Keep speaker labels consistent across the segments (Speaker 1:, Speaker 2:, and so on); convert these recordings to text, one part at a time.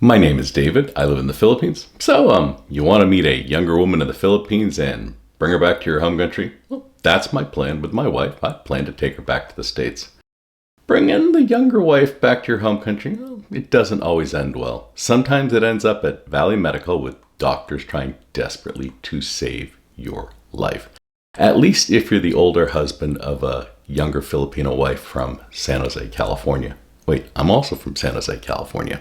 Speaker 1: My name is David. I live in the Philippines. So, you want to meet a younger woman in the Philippines and bring her back to your home country? Well, that's my plan with my wife. I plan to take her back to the States. Bringing the younger wife back to your home country, well, it doesn't always end well. Sometimes it ends up at Valley Medical with doctors trying desperately to save your life. At least if you're the older husband of a younger Filipino wife from San Jose, California. Wait, I'm also from San Jose, California.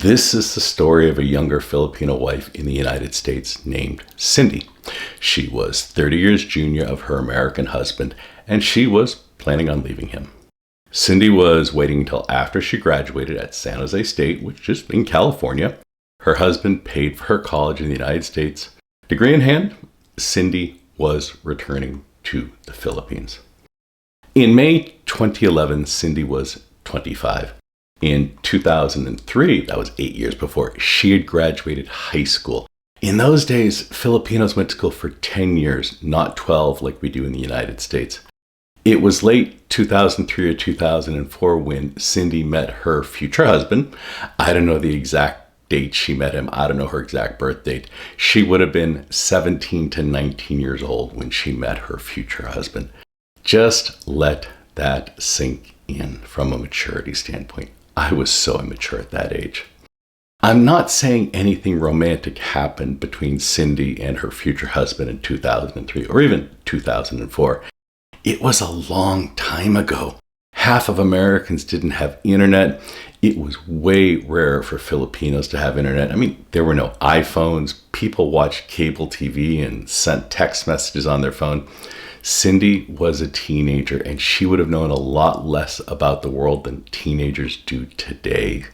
Speaker 1: This is the story of a younger Filipino wife in the United States named Cindy. She was 30 years junior of her American husband, and she was planning on leaving him. Cindy was waiting until after she graduated at San Jose State, which is in California. Her husband paid for her college in the United States. Degree in hand, Cindy was returning to the Philippines. In May 2011, Cindy was 25. In 2003, that was 8 years before, she had graduated high school. In those days, Filipinos went to school for 10 years, not 12 like we do in the United States. It was late 2003 or 2004 when Cindy met her future husband. I don't know the exact date she met him. I don't know her exact birth date. She would have been 17 to 19 years old when she met her future husband. Just let that sink in from a maturity standpoint. I was so immature at that age. I'm not saying anything romantic happened between Cindy and her future husband in 2003 or even 2004. It was a long time ago. Half of Americans didn't have internet. It was way rare for Filipinos to have internet. I mean, there were no iPhones. People watched cable TV and sent text messages on their phone. Cindy was a teenager, and she would have known a lot less about the world than teenagers do today.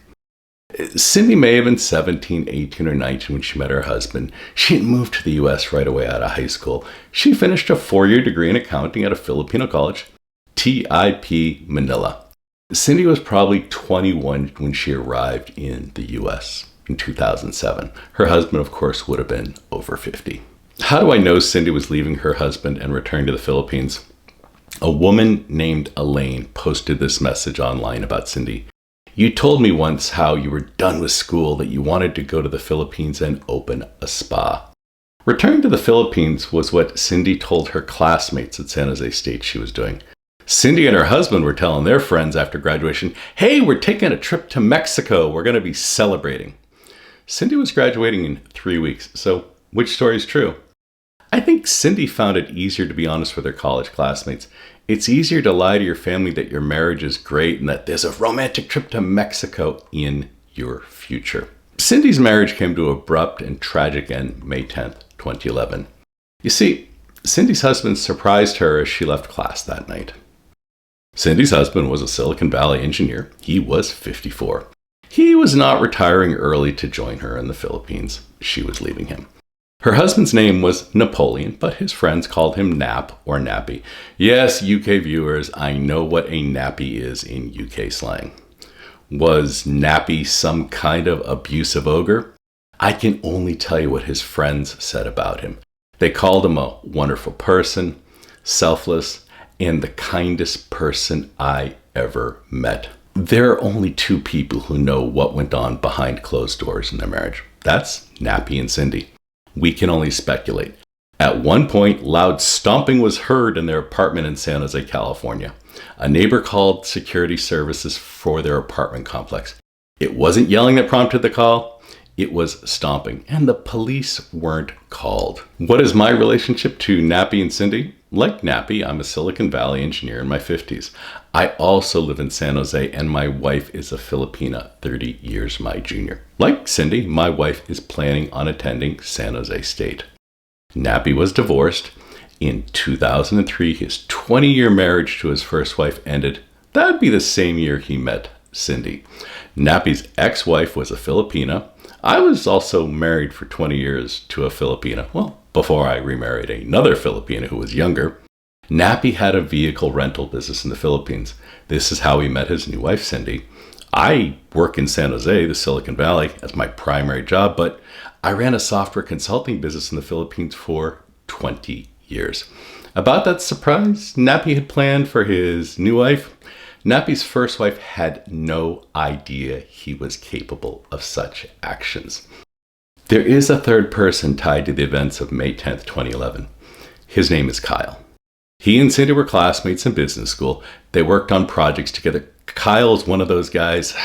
Speaker 1: Cindy may have been 17, 18, or 19 when she met her husband. She didn't move to the U.S. right away out of high school. She finished a 4-year degree in accounting at a Filipino college, TIP Manila. Cindy was probably 21 when she arrived in the U.S. in 2007. Her husband, of course, would have been over 50. How do I know Cindy was leaving her husband and returning to the Philippines? A woman named Elaine posted this message online about Cindy. You told me once how you were done with school, that you wanted to go to the Philippines and open a spa. Returning to the Philippines was what Cindy told her classmates at San Jose State she was doing. Cindy and her husband were telling their friends after graduation, hey, we're taking a trip to Mexico. We're going to be celebrating. Cindy was graduating in 3 weeks, so which story is true? I think Cindy found it easier to be honest with her college classmates. It's easier to lie to your family that your marriage is great and that there's a romantic trip to Mexico in your future. Cindy's marriage came to an abrupt and tragic end May 10th, 2011. You see, Cindy's husband surprised her as she left class that night. Cindy's husband was a Silicon Valley engineer. He was 54. He was not retiring early to join her in the Philippines. She was leaving him. Her husband's name was Napoleon, but his friends called him Nap or Nappy. Yes, UK viewers, I know what a nappy is in UK slang. Was Nappy some kind of abusive ogre? I can only tell you what his friends said about him. They called him a wonderful person, selfless, and the kindest person I ever met. There are only two people who know what went on behind closed doors in their marriage. That's Nappy and Cindy. We can only speculate. At one point, loud stomping was heard in their apartment in San Jose, California. A neighbor called security services for their apartment complex. It wasn't yelling that prompted the call. It was stomping, and the police weren't called. What is my relationship to Nappy and Cindy? Like Nappy, I'm a Silicon Valley engineer in my 50s. I also live in San Jose, and my wife is a Filipina, 30 years my junior. Like Cindy, my wife is planning on attending San Jose State. Nappy was divorced. In 2003, his 20-year marriage to his first wife ended. That would be the same year he met Cindy. Nappy's ex-wife was a Filipina. I was also married for 20 years to a Filipina. Well, before I remarried another Filipina who was younger. Nappy had a vehicle rental business in the Philippines. This is how he met his new wife, Cindy. I work in San Jose, the Silicon Valley, as my primary job, but I ran a software consulting business in the Philippines for 20 years. About that surprise Nappy had planned for his new wife, Nappy's first wife had no idea he was capable of such actions. There is a third person tied to the events of May 10th, 2011. His name is Kyle. He and Cindy were classmates in business school. They worked on projects together. Kyle is one of those guys.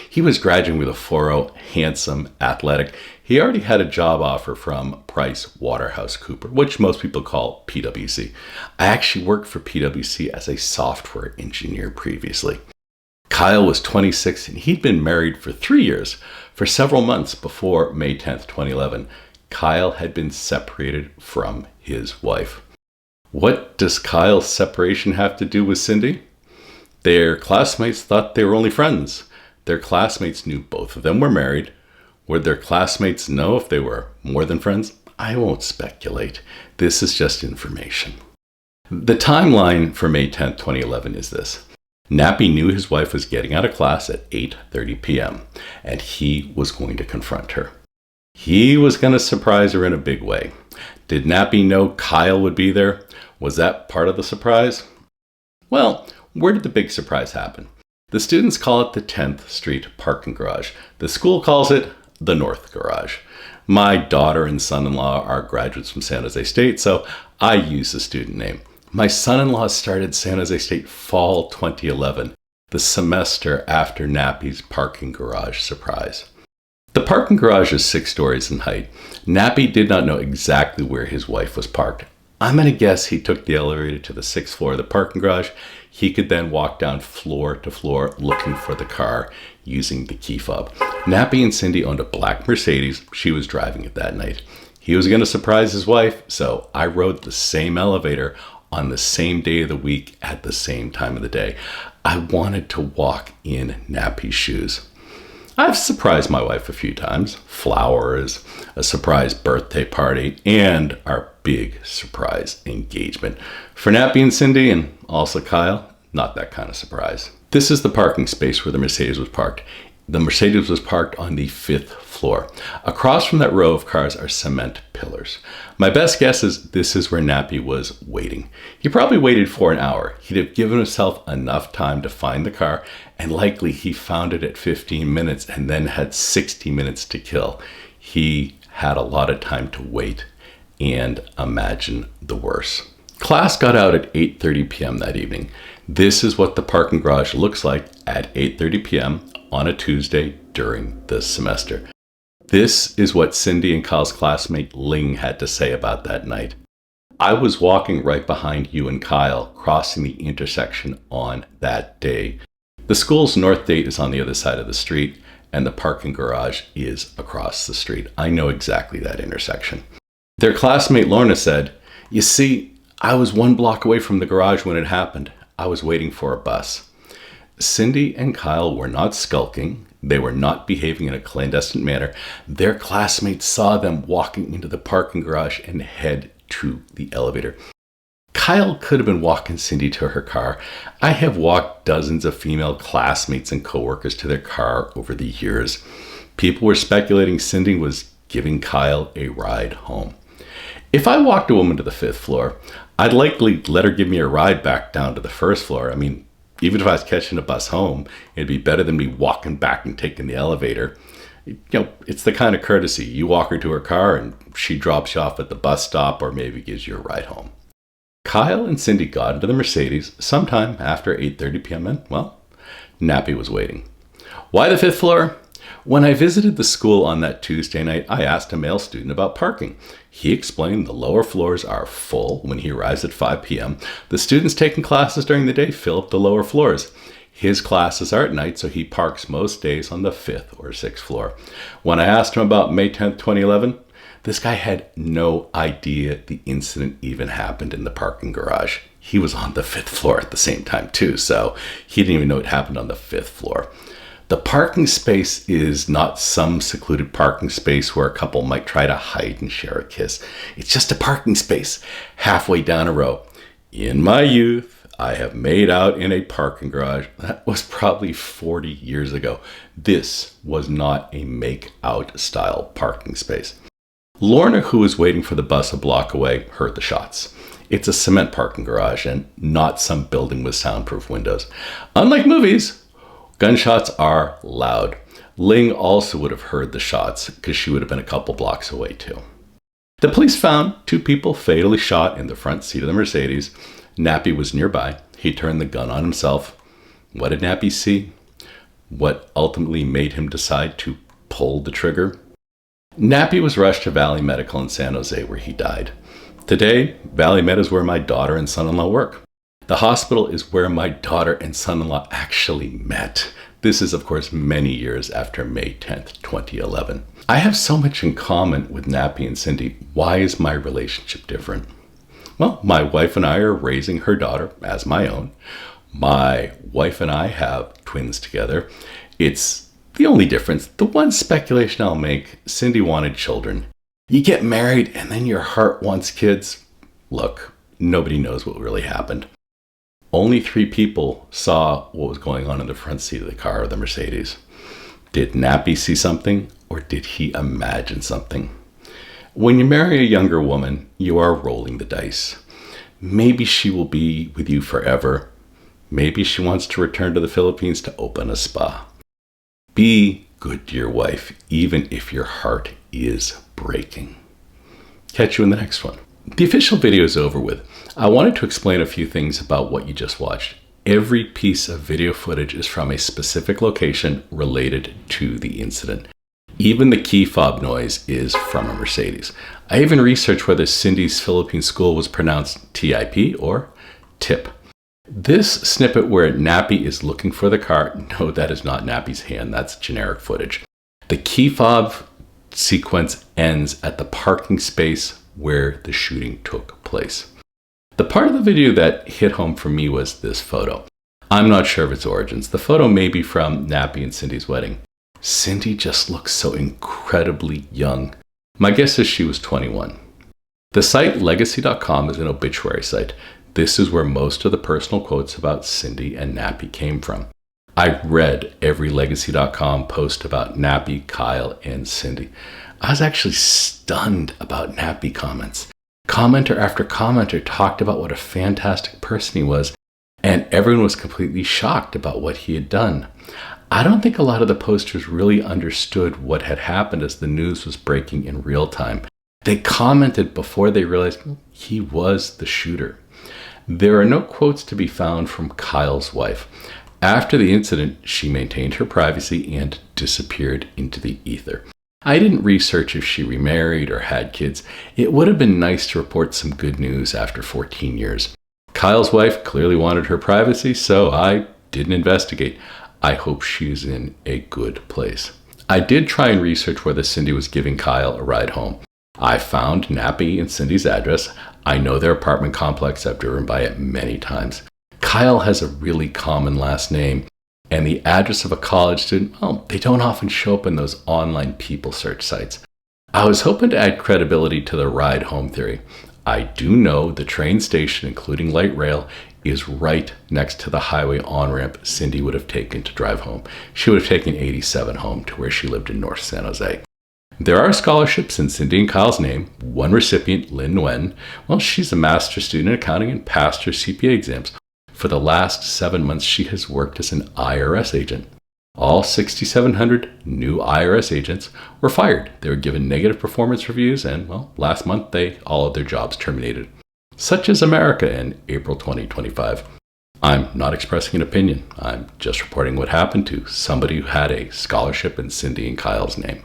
Speaker 1: He was graduating with a 4.0, handsome, athletic. He already had a job offer from Price Waterhouse Cooper, which most people call PwC. I actually worked for PwC as a software engineer previously. Kyle was 26 and he'd been married for 3 years. For several months before May 10th, 2011, Kyle had been separated from his wife. What does Kyle's separation have to do with Cindy? Their classmates thought they were only friends. Their classmates knew both of them were married. Would their classmates know if they were more than friends? I won't speculate. This is just information. The timeline for May 10th, 2011 is this. Nappy knew his wife was getting out of class at 8:30 p.m. and he was going to confront her. He was going to surprise her in a big way. Did Nappy know Kyle would be there? Was that part of the surprise? Well, where did the big surprise happen? The students call it the 10th Street parking garage. The school calls it the North Garage. My daughter and son-in-law are graduates from San Jose State, so I use the student name. My son-in-law started San Jose State fall 2011, the semester after Nappy's parking garage surprise. The parking garage is 6 stories in height. Nappy did not know exactly where his wife was parked. I'm going to guess he took the elevator to the 6th floor of the parking garage. He could then walk down floor to floor looking for the car using the key fob. Nappy and Cindy owned a black Mercedes. She was driving it that night. He was going to surprise his wife, so I rode the same elevator on the same day of the week at the same time of the day. I wanted to walk in Nappy's shoes. I've surprised my wife a few times. Flowers, a surprise birthday party, and our big surprise engagement. For Nappy and Cindy, and also Kyle, not that kind of surprise. This is the parking space where the Mercedes was parked. The Mercedes was parked on the 5th floor. Across from that row of cars are cement pillars. My best guess is this is where Nappy was waiting. He probably waited for an hour. He'd have given himself enough time to find the car, and likely he found it at 15 minutes and then had 60 minutes to kill. He had a lot of time to wait and imagine the worst. Class got out at 8:30 p.m. that evening. This is what the parking garage looks like at 8:30 p.m. on a Tuesday during the semester. This is what Cindy and Kyle's classmate Ling had to say about that night. I was walking right behind you and Kyle, crossing the intersection on that day. The school's north gate is on the other side of the street, and the parking garage is across the street. I know exactly that intersection. Their classmate Lorna said, "You see, I was 1 block away from the garage when it happened. I was waiting for a bus." Cindy and Kyle were not skulking. They were not behaving in a clandestine manner. Their classmates saw them walking into the parking garage and head to the elevator. Kyle could have been walking Cindy to her car. I have walked dozens of female classmates and coworkers to their car over the years. People were speculating Cindy was giving Kyle a ride home. If I walked a woman to the 5th floor, I'd likely let her give me a ride back down to the 1st floor. I mean, even if I was catching a bus home, it'd be better than me walking back and taking the elevator. You know, it's the kind of courtesy. You walk her to her car and she drops you off at the bus stop or maybe gives you a ride home. Kyle and Cindy got into the Mercedes sometime after 8:30 p.m. and, well, Nappy was waiting. Why the 5th floor? When I visited the school on that Tuesday night, I asked a male student about parking. He explained the lower floors are full when he arrives at 5 p.m. The students taking classes during the day fill up the lower floors. His classes are at night, so he parks most days on the 5th or 6th floor. When I asked him about May 10th, 2011, this guy had no idea the incident even happened in the parking garage. He was on the 5th floor at the same time too, so he didn't even know it happened on the 5th floor. The parking space is not some secluded parking space where a couple might try to hide and share a kiss. It's just a parking space halfway down a row. In my youth, I have made out in a parking garage. That was probably 40 years ago. This was not a make-out style parking space. Lorna, who was waiting for the bus a block away, heard the shots. It's a cement parking garage and not some building with soundproof windows. Unlike movies, gunshots are loud. Ling also would have heard the shots because she would have been a couple blocks away too. The police found 2 people fatally shot in the front seat of the Mercedes. Nappy was nearby. He turned the gun on himself. What did Nappy see? What ultimately made him decide to pull the trigger? Nappy was rushed to Valley Medical in San Jose where he died. Today, Valley Med is where my daughter and son-in-law work. The hospital is where my daughter and son-in-law actually met. This is, of course, many years after May 10th, 2011. I have so much in common with Nappy and Cindy. Why is my relationship different? Well, my wife and I are raising her daughter as my own. My wife and I have twins together. It's the only difference. The one speculation I'll make, Cindy wanted children. You get married and then your heart wants kids. Look, nobody knows what really happened. Only 3 people saw what was going on in the front seat of the car of the Mercedes. Did Nappy see something, or did he imagine something? When you marry a younger woman, you are rolling the dice. Maybe she will be with you forever. Maybe she wants to return to the Philippines to open a spa. Be good to your wife, even if your heart is breaking. Catch you in the next one. The official video is over with. I wanted to explain a few things about what you just watched. Every piece of video footage is from a specific location related to the incident. Even the key fob noise is from a Mercedes. I even researched whether Cindy's Philippine school was pronounced TIP or TIP. This snippet where Nappy is looking for the car, no, that is not Nappy's hand, that's generic footage. The key fob sequence ends at the parking space where the shooting took place. The part of the video that hit home for me was this photo. I'm not sure of its origins. The photo may be from Nappy and Cindy's wedding. Cindy just looks so incredibly young. My guess is she was 21. The site legacy.com is an obituary site. This is where most of the personal quotes about Cindy and Nappy came from. I read every legacy.com post about Nappy, Kyle, and Cindy. I was actually stunned about Nappy comments. Commenter after commenter talked about what a fantastic person he was, and everyone was completely shocked about what he had done. I don't think a lot of the posters really understood what had happened as the news was breaking in real time. They commented before they realized he was the shooter. There are no quotes to be found from Kyle's wife. After the incident, she maintained her privacy and disappeared into the ether. I didn't research if she remarried or had kids. It would have been nice to report some good news after 14 years. Kyle's wife clearly wanted her privacy, so I didn't investigate. I hope she's in a good place. I did try and research whether Cindy was giving Kyle a ride home. I found Nappy and Cindy's address. I know their apartment complex. I've driven by it many times. Kyle has a really common last name, and the address of a college student, well, they don't often show up in those online people search sites. I was hoping to add credibility to the ride home theory. I do know the train station, including light rail, is right next to the highway on-ramp Cindy would have taken to drive home. She would have taken 87 home to where she lived in North San Jose. There are scholarships in Cindy and Kyle's name. One recipient, Lynn Nguyen, well, she's a master's student in accounting and passed her CPA exams. For the last 7 months, she has worked as an IRS agent. All 6,700 new IRS agents were fired. They were given negative performance reviews, and, well, last month, all of their jobs terminated. Such is America in April 2025. I'm not expressing an opinion. I'm just reporting what happened to somebody who had a scholarship in Cindy and Kyle's name.